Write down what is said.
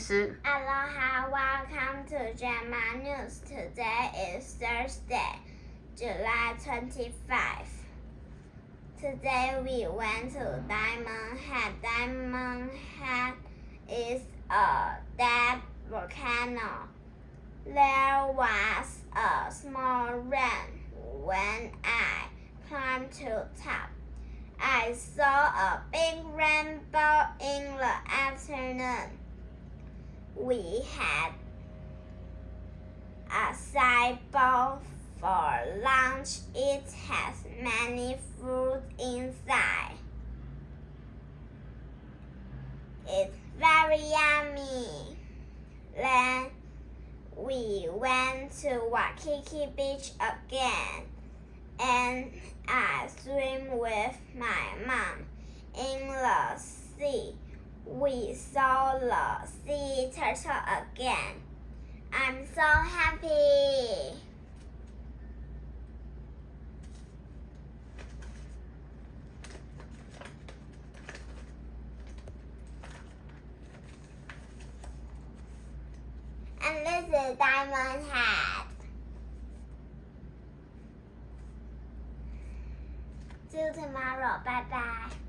师。Aloha, welcome to Gemma News. Today is Thursday, July 25. Today we went to Diamond Head. Diamond Head is a dead volcano. There was a small rain when I climbed to top. I saw a big rainbow in the afternoon. We had a side bowl for lunch. It has many fruit inside. It's very yummy. Then we went to Waikiki Beach again, and I swim with my mom in the sea. We saw the sea turtle again. I'm so happy. And this is Diamond Head. See you tomorrow. Bye bye.